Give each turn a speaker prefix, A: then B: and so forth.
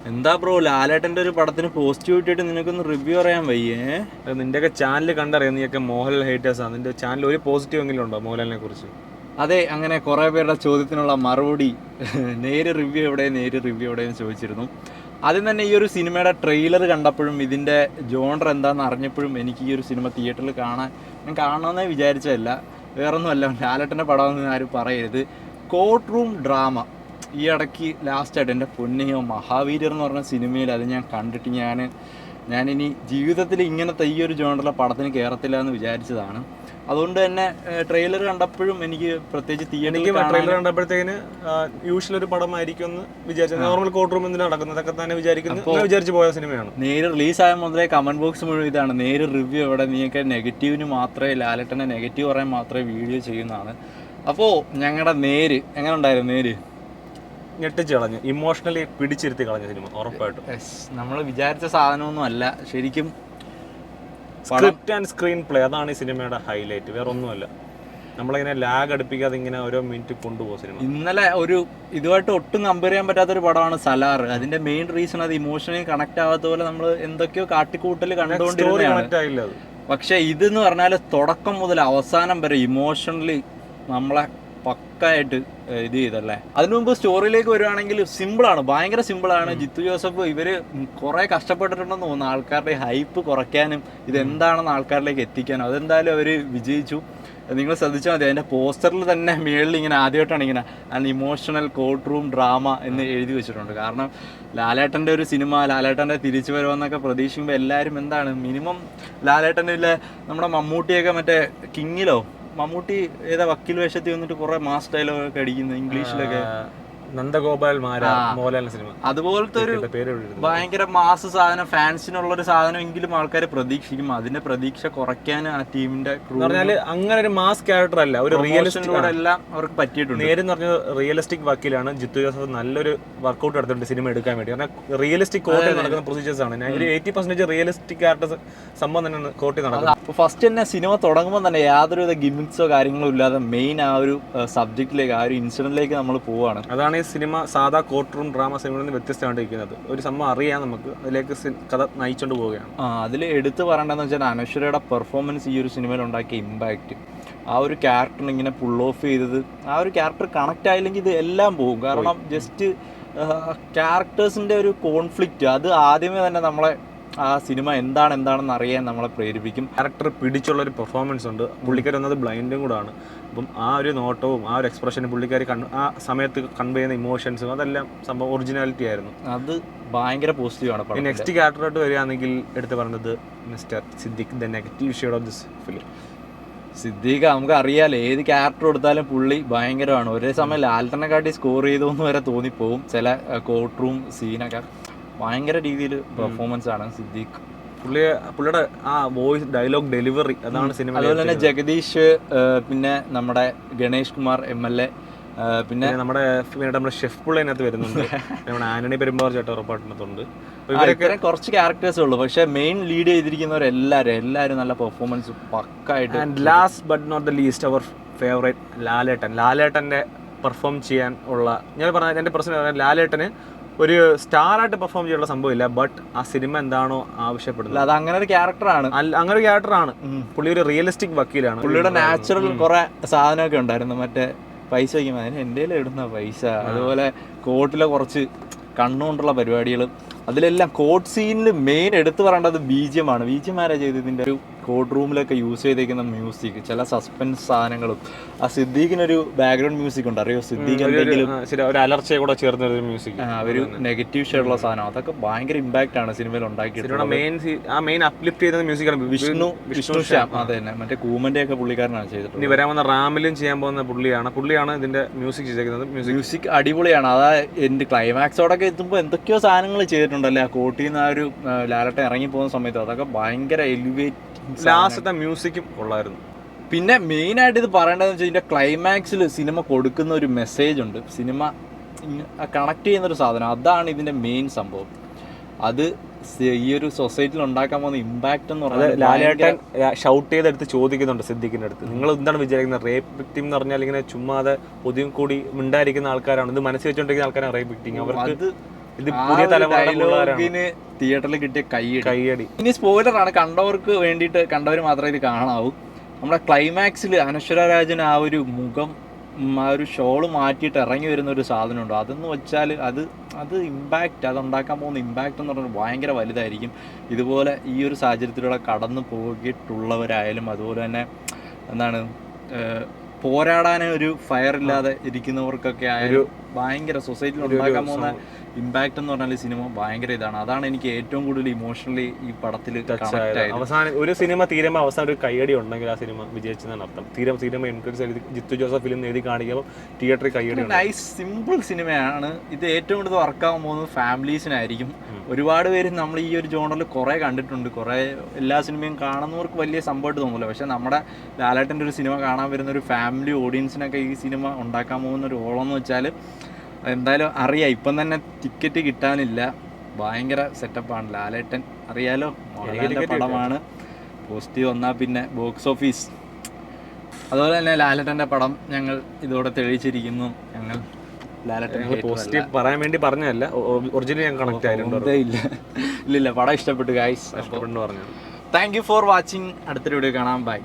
A: എന്താ ബ്രോ, ലാലേട്ടന്റെ ഒരു പടത്തിന് പോസിറ്റീവ് ഇട്ടിട്ട് നിനക്കൊന്ന് റിവ്യൂ പറയാൻ വയ്യേ?
B: നിന്റെയൊക്കെ ചാനൽ കണ്ടറിയാം, നീയൊക്കെ മോഹൻലാൽ ഹേറ്റേഴ്സ് ആണ്. നിന്റെ ചാനൽ ഒരു പോസിറ്റീവ് എങ്കിലും ഉണ്ടോ മോഹൻലാലിനെ കുറിച്ച്?
A: അതെ, അങ്ങനെ കുറേ പേരുടെ ചോദ്യത്തിനുള്ള മറുപടി നേര് റിവ്യൂ എവിടെയെന്ന് ചോദിച്ചിരുന്നു. ആദ്യം തന്നെ ഈ ഒരു സിനിമയുടെ ട്രെയിലർ കണ്ടപ്പോഴും ഇതിൻ്റെ ജോണർ എന്താണെന്ന് അറിഞ്ഞപ്പോഴും എനിക്ക് ഈ ഒരു സിനിമ തിയേറ്ററിൽ ഞാൻ കാണണമെന്നേ വിചാരിച്ചതല്ല. വേറൊന്നുമല്ല, ലാലേട്ടൻ്റെ പടമെന്ന് ആരും പറയരുത്. കോർട്ട് റൂം ഡ്രാമ ഈ ഇടയ്ക്ക് ലാസ്റ്റായിട്ട് എൻ്റെ പൊന്നിയോ മഹാവീര്യർ എന്ന് പറഞ്ഞ സിനിമയിൽ അത് ഞാൻ കണ്ടിട്ട് ഞാനിനി ജീവിതത്തിൽ ഇങ്ങനത്തെ ഈ ഒരു ജോണറിലെ പടത്തിന് കയറത്തില്ല എന്ന് വിചാരിച്ചതാണ്. അതുകൊണ്ട് തന്നെ ട്രെയിലർ കണ്ടപ്പോഴും എനിക്ക് പ്രത്യേകിച്ച്
B: തിയേറ്ററിൽ ട്രെയിലർ കണ്ടപ്പോഴത്തേന് യൂഷ്വൽ ഒരു പടമായിരിക്കും എന്ന് വിചാരിച്ചത്. നോർമൽ കോർട്ട് റൂം എന്തിനാ നടക്കുന്നതൊക്കെ തന്നെ വിചാരിച്ചു പോയ സിനിമയാണ്.
A: നേര് റിലീസായ മുതലേ കമന്റ് ബോക്സ് മുഴുവൻ ഇതാണ്, നേര് റിവ്യൂ എവിടെ, നീയൊക്കെ നെഗറ്റീവിന് മാത്രമേ, ലാലേട്ടനെ നെഗറ്റീവ് പറയാൻ മാത്രമേ വീഡിയോ ചെയ്യുന്നതാണ്. അപ്പോൾ ഞങ്ങളുടെ നേര് എങ്ങനെ ഉണ്ടായിരുന്നു? നേര്
B: ഞെട്ടിച്ച് കളഞ്ഞു, ഇമോഷണലി പിടിച്ചിരുത്തി കളഞ്ഞ സിനിമ ഉറപ്പായിട്ടും.
A: നമ്മൾ വിചാരിച്ച സാധനമൊന്നും അല്ല ശരിക്കും.
B: സ്ക്രിപ്റ്റ് ആൻഡ് സ്ക്രീൻ പ്ലേ അതാണ് ഈ സിനിമയുടെ ഹൈലൈറ്റ്, വേറെ ഒന്നുമല്ല. നമ്മളിങ്ങനെ ലാഗ് അടുപ്പിക്കാതെ ഇങ്ങനെ ഓരോ മിനിറ്റ് കൊണ്ടുപോകും സിനിമ.
A: ഇന്നലെ ഇതുമായിട്ട് ഒട്ടും കമ്പയർ ചെയ്യാൻ പറ്റാത്തൊരു പടമാണ് സലാർ. അതിന്റെ മെയിൻ റീസൺ അത് ഇമോഷണലി കണക്ട് ആവാത്ത പോലെ നമ്മൾ എന്തൊക്കെയോ കാട്ടിക്കൂട്ടൽ കണ്ടുകൊണ്ടിരുന്നതാണ്. പക്ഷെ ഇതെന്ന് പറഞ്ഞാൽ തുടക്കം മുതൽ അവസാനം വരെ ഇമോഷണലി നമ്മളെ പക്കായിട്ട് ഇത് ചെയ്തല്ലേ. അതിനു മുമ്പ് സ്റ്റോറിയിലേക്ക് വരുവാണെങ്കിൽ സിമ്പിളാണ്, ഭയങ്കര സിമ്പിളാണ്. ജിത്തു ജോസഫ് ഇവര് കുറെ കഷ്ടപ്പെട്ടിട്ടുണ്ടെന്ന് തോന്നുന്നു ആൾക്കാരുടെ ഹൈപ്പ് കുറയ്ക്കാനും ഇതെന്താണെന്ന് ആൾക്കാരിലേക്ക് എത്തിക്കാനും. അതെന്തായാലും അവർ വിജയിച്ചു. നിങ്ങൾ ശ്രദ്ധിച്ചാൽ മതി, അതിൻ്റെ പോസ്റ്ററിൽ തന്നെ മേളിൽ ഇങ്ങനെ ആദ്യമായിട്ടാണ് ഇങ്ങനെ an emotional court room drama എന്ന് എഴുതി വെച്ചിട്ടുണ്ട്. കാരണം ലാലേട്ടൻ്റെ ഒരു സിനിമ, ലാലേട്ടൻ്റെ തിരിച്ചു വരുമെന്നൊക്കെ പ്രതീക്ഷിക്കുമ്പോൾ എല്ലാവരും എന്താണ് മിനിമം ലാലേട്ടനിലെ നമ്മുടെ മമ്മൂട്ടിയൊക്കെ മറ്റേ കിങ്ങിലോ, മമ്മൂട്ടി ഏതാ വക്കീൽ വേഷത്തിൽ വന്നിട്ട് കുറെ മാസ് ഡയലോഗ് ഒക്കെ അടിക്കുന്നത് ഇംഗ്ലീഷിലൊക്കെ,
B: നന്ദഗോപാൽ മോഹൻലാലിന്റെ സിനിമ,
A: അതുപോലത്തെ ഒരു ഭയങ്കര മാസ് സാധനം, ഫാൻസിനുള്ളൊരു സാധനം എങ്കിലും ആൾക്കാർ പ്രതീക്ഷിക്കും. അതിന്റെ പ്രതീക്ഷ കുറയ്ക്കാൻ ആ ടീമിന്റെ
B: അങ്ങനെ ഒരു മാസ് ക്യാരക്ടർ അല്ല, ഒരു റിയലിസ്റ്റിക്
A: എല്ലാം അവർക്ക് പറ്റിയിട്ടുണ്ട്.
B: നേരെന്ന് പറഞ്ഞ റിയലിസ്റ്റിക് വക്കീലാണ് ജിത്തു ജോസഫ്. നല്ലൊരു വർക്കൗട്ട് എടുത്തിട്ടുണ്ട് സിനിമ എടുക്കാൻ വേണ്ടി. കാരണം റിയലിസ്റ്റിക് കോർട്ടിൽ നടക്കുന്ന പ്രൊസീജിയേഴ്സ് ആണ്. ഒരു 80% റിയലിസ്റ്റിക് ക്യാരക്ടർ സംഭവം തന്നെ കോർട്ടിൽ നടക്കുന്നത്.
A: അപ്പോൾ ഫസ്റ്റ് തന്നെ സിനിമ തുടങ്ങുമ്പോൾ തന്നെ യാതൊരുവിധ ഗിമിക്സോ കാര്യങ്ങളോ ഇല്ലാതെ മെയിൻ ആ ഒരു സബ്ജക്റ്റിലേക്ക്, ആ ഒരു ഇൻസിഡന്റിലേക്ക് നമ്മൾ പോവുകയാണ്.
B: അതാണ് സിനിമ സാധാ കോർട്ട് റൂം ഡ്രാമ സിനിമയിൽ നിന്ന് വ്യത്യസ്തമായിട്ടിരിക്കുന്നത്. ഒരു സംഭവം അറിയാം, നമുക്ക് അതിലേക്ക് കഥ നയിച്ചുകൊണ്ട് പോവുകയാണ്.
A: അതിൽ എടുത്തു പറയേണ്ടതെന്ന് വെച്ചാൽ അനശ്വരയുടെ പെർഫോമൻസ് ഈ ഒരു സിനിമയിൽ ഉണ്ടാക്കിയ ഇമ്പാക്റ്റ്, ആ ഒരു ക്യാരക്ടറിന് ഇങ്ങനെ പുൾ ഓഫ് ചെയ്തത്, ആ ഒരു ക്യാരക്ടർ കണക്ട് ആയില്ലെങ്കിൽ ഇത് എല്ലാം പോകും. കാരണം ജസ്റ്റ് ക്യാരക്ടേഴ്സിൻ്റെ ഒരു കോൺഫ്ലിക്റ്റ് അത് ആദ്യമേ തന്നെ നമ്മളെ ആ സിനിമ എന്താണെന്ന് അറിയാൻ നമ്മളെ പ്രേരിപ്പിക്കും.
B: ക്യാരക്ടർ പിടിച്ചുള്ള ഒരു പെർഫോമൻസ് ഉണ്ട്. പുള്ളിക്കാരി വന്നത് ബ്ലൈൻഡും കൂടാണ്. അപ്പം ആ ഒരു നോട്ടവും ആ ഒരു എക്സ്പ്രഷനും പുള്ളിക്കാരി ആ സമയത്ത് കൺവേ ചെയ്യുന്ന ഇമോഷൻസും അതെല്ലാം സംഭവം ഒറിജിനാലിറ്റി ആയിരുന്നു.
A: അത് ഭയങ്കര പോസിറ്റീവാണ്.
B: നെക്സ്റ്റ് ക്യാരക്ടറായിട്ട് വരികയാണെങ്കിൽ എടുത്ത് പറഞ്ഞത് mister Siddique, the negative shade of this film.
A: Siddique നമുക്ക് അറിയാലോ, ഏത് ക്യാരക്ടർ കൊടുത്താലും പുള്ളി ഭയങ്കരമാണ്. ഒരേ സമയം ലാൽട്ടനെ കാട്ടി സ്കോർ ചെയ്തോന്ന് വരെ തോന്നിപ്പോവും. ചില കോർട്ട് റൂം സീനൊക്കെ ഭയങ്കര രീതിയിൽ പെർഫോമൻസ് ആണ് സിദ്ദീഖ്.
B: പുള്ളിയുടെ ആ വോയിസ് ഡയലോഗ് ഡെലിവറി അതാണ് സിനിമ.
A: അതുപോലെ തന്നെ ജഗദീഷ്, പിന്നെ നമ്മുടെ ഗണേഷ് കുമാർ MLA, പിന്നെ
B: നമ്മുടെ ഷെഫ് പുള്ളി അതിനകത്ത് വരുന്നുണ്ട്. നമ്മുടെ ആന്റണി പെരുമ്പാവൂർ ചേട്ടൻ ഉറപ്പായിട്ടുണ്ട്.
A: ഇവരൊക്കെ കുറച്ച് ക്യാരക്ടേഴ്സേ ഉള്ളൂ, പക്ഷെ മെയിൻ ലീഡ് ചെയ്തിരിക്കുന്നവരെല്ലാവരും നല്ല പെർഫോമൻസ് പക്കായിട്ട്.
B: And last but not the least our favourite ലാലേട്ടൻ്റെ പെർഫോം ചെയ്യാൻ ഉള്ള, ഞാൻ പറഞ്ഞ എൻ്റെ പ്രശ്നം ലാലേട്ടന് ഒരു സ്റ്റാറായിട്ട് പെർഫോം ചെയ്യാനുള്ള സംഭവമില്ല. ബട്ട് ആ സിനിമ എന്താണോ ആവശ്യപ്പെടുന്നത്
A: അത് അങ്ങനെ ഒരു ക്യാരക്ടറാണ്.
B: അങ്ങനെ ഒരു ക്യാരക്ടറാണ്. പുള്ളി ഒരു റിയലിസ്റ്റിക് വക്കീലാണ്.
A: പുള്ളിയുടെ നാച്ചുറൽ കുറെ സാധനമൊക്കെ ഉണ്ടായിരുന്നു. മറ്റേ പൈസ വയ്ക്കുമ്പോൾ അതിന് എൻ്റെ ഇടുന്ന പൈസ, അതുപോലെ കോർട്ടിലെ കുറച്ച് കണ്ണുകൊണ്ടുള്ള പരിപാടികൾ, അതിലെല്ലാം കോർട്ട് സീനിൽ മെയിൻ എടുത്തു പറയേണ്ടത് BGM ആണ്. BGM ആരാ ചെയ്തതിൻ്റെ ഒരു കോർട്ട് റൂമിലൊക്കെ യൂസ് ചെയ്തേക്കുന്ന മ്യൂസിക്, ചില സസ്പെൻസ് സാധനങ്ങളും. ആ സിദ്ദീഖിനൊരു ബാക്ക്ഗ്രൗണ്ട് മ്യൂസിക് ഉണ്ട്, അറിയോ? സിദ്ദീഖ് എന്തെങ്കിലും
B: ഒരു അലർച്ചയെ കൂടെ ചേർന്ന ഒരു മ്യൂസിക്,
A: ഒരു നെഗറ്റീവ് ഷെയ്ഡുള്ള സാധനം, അതൊക്കെ ഭയങ്കര ഇമ്പാക്റ്റ് ആണ് സിനിമയിൽ ഉണ്ടാക്കിയിട്ടുള്ളത്.
B: മെയിൻ അപ്ലിഫ്റ്റ് ചെയ്യുന്ന മ്യൂസിക്കാണ്
A: വിഷ്ണു ശ്യാം. അതെ തന്നെ, മറ്റേ കൂമന്റെ ഒക്കെ പുള്ളിക്കാരനാണ് ചെയ്തിട്ടുള്ളത്.
B: ഇനി വരാൻ വന്ന റാമിലും ചെയ്യാൻ പോകുന്ന പുള്ളിയാണ് ഇതിന്റെ മ്യൂസിക് ചെയ്തേക്കുന്നത്.
A: മ്യൂസിക് അടിപൊളിയാണ്. അതാ എൻ്റെ ക്ലൈമാക്സോടൊക്കെ എത്തുമ്പോൾ എന്തൊക്കെയോ സാധനങ്ങൾ ചെയ്തിട്ടുണ്ടല്ലേ ആ കോട്ടിൽ നിന്ന്. ആ ഒരു ലാലേട്ടൻ ഇറങ്ങി പോകുന്ന സമയത്ത് അതൊക്കെ ഭയങ്കര എലിവേറ്റ്.
B: ലാസ്റ്റത്തെ മ്യൂസിക്കും കൊള്ളായിരുന്നു.
A: പിന്നെ മെയിനായിട്ട് ഇത് പറയേണ്ടതെന്ന് വെച്ചാൽ ഇതിൻ്റെ ക്ലൈമാക്സിൽ സിനിമ കൊടുക്കുന്ന ഒരു മെസ്സേജ് ഉണ്ട്. സിനിമ കണക്ട് ചെയ്യുന്നൊരു സാധനം, അതാണ് ഇതിൻ്റെ മെയിൻ സംഭവം. അത് ഈ ഒരു സൊസൈറ്റിയിൽ ഉണ്ടാക്കാൻ പോകുന്ന ഇമ്പാക്റ്റ് എന്ന് പറഞ്ഞാൽ
B: ലാലേട്ടൻ ഷൗട്ട് ചെയ്തെടുത്ത് ചോദിക്കുന്നുണ്ട് സിദ്ദിഖിൻ്റെ അടുത്ത്, നിങ്ങൾ എന്താണ് വിചാരിക്കുന്നത്? റേപ്പ് വിക്ടിം എന്ന് പറഞ്ഞാൽ ഇങ്ങനെ ചുമ്മാതെ ഒതുങ്ങി കൂടി മിണ്ടായിരിക്കുന്ന ആൾക്കാരാണ്, ഇത് മനസ്സിൽ വെച്ചുകൊണ്ടിരിക്കുന്ന ആൾക്കാരാണ് റേപ്പ് വിക്ടിം. അവർക്ക് ഇത് പുതിയ
A: ഡയലോഗിന് തിയേറ്ററിൽ കിട്ടിയ കൈയടി. ഇനി സ്പോയിലറാണ്, കണ്ടവർ മാത്രമേ ഇത് കാണാവൂ. നമ്മുടെ ക്ലൈമാക്സിൽ അനശ്വര രാജൻ ആ ഒരു മുഖം, ആ ഒരു ഷോള് മാറ്റിയിട്ട് ഇറങ്ങി വരുന്ന ഒരു സാധനമുണ്ടോ, അതെന്ന് വെച്ചാൽ അത് ഇമ്പാക്റ്റ്, അതുണ്ടാക്കാൻ പോകുന്ന ഇമ്പാക്റ്റ് എന്ന് പറഞ്ഞാൽ ഭയങ്കര വലുതായിരിക്കും. ഇതുപോലെ ഈ ഒരു സാഹചര്യത്തിലൂടെ കടന്നു പോയിട്ടുള്ളവരായാലും അതുപോലെ തന്നെ എന്താണ് പോരാടാൻ ഒരു ഫയർ ഇല്ലാതെ ഇരിക്കുന്നവർക്കൊക്കെ ആയാലും ഭയങ്കര സൊസൈറ്റിയിൽ ഉണ്ടാക്കാൻ പോകുന്ന ഇമ്പാക്റ്റ് എന്ന് പറഞ്ഞാൽ സിനിമ ഭയങ്കര ഇതാണ്. അതാണ് എനിക്ക് ഏറ്റവും കൂടുതൽ ഇമോഷണലി ഈ പടത്തിൽ
B: അവസാനം ഒരു സിനിമ തീരുമ്പോൾ അവസാനം ഒരു കയ്യടി ഉണ്ടെങ്കിൽ ആ സിനിമ വിജയിച്ചെന്നാണ് അർത്ഥം. സിനിമ എൻകറേജ് ചെയ്ത് ജിത്തു ജോസഫ് ഫിലിം എഴുതി കാണിക്കുമ്പോൾ തിയേറ്ററിൽ കയ്യടി.
A: നൈസ് സിമ്പിൾ സിനിമയാണ് ഇത്. ഏറ്റവും കൂടുതൽ വർക്കാകാൻ പോകുന്നത് ഫാമിലീസിനായിരിക്കും. ഒരുപാട് പേര് നമ്മൾ ഈ ഒരു ജോണറിൽ കുറേ കണ്ടിട്ടുണ്ട്, കുറേ എല്ലാ സിനിമയും കാണുന്നവർക്ക് വലിയ സംഭവമായിട്ട് തോന്നില്ല. പക്ഷേ നമ്മുടെ ലാലേട്ടൻ്റെ ഒരു സിനിമ കാണാൻ വരുന്ന ഒരു ഫാമിലി ഓഡിയൻസിനൊക്കെ ഈ സിനിമ ഉണ്ടാക്കാൻ പോകുന്ന ഒരു ഓളം എന്ന് വെച്ചാൽ എന്തായാലും അറിയാം. ഇപ്പം തന്നെ ടിക്കറ്റ് കിട്ടാനില്ല, ഭയങ്കര സെറ്റപ്പാണ്. ലാലേട്ടൻ അറിയാലോ, മോഹൻലാലിൻ്റെ പടമാണ്. പോസിറ്റീവ് വന്നാൽ പിന്നെ ബോക്സ് ഓഫീസ്. അതുപോലെ തന്നെ ലാലേട്ടൻ്റെ പടം ഞങ്ങൾ ഇതോടെ തെളിയിച്ചിരിക്കുന്നു. ഞങ്ങൾ ലാലേട്ടൻ
B: പോസിറ്റീവ് പറയാൻ വേണ്ടി പറഞ്ഞതല്ല, ഒറിജിനൽ ഞാൻ കണക്ട് ആയിട്ടുണ്ട്.
A: ഇല്ല പടം ഇഷ്ടപ്പെട്ടു ഗൈസ്,
B: ഇഷ്ടപ്പെട്ടു പറഞ്ഞു.
A: Thank you for watching. അടുത്തൊരു വീഡിയോ കാണാം. ബൈ.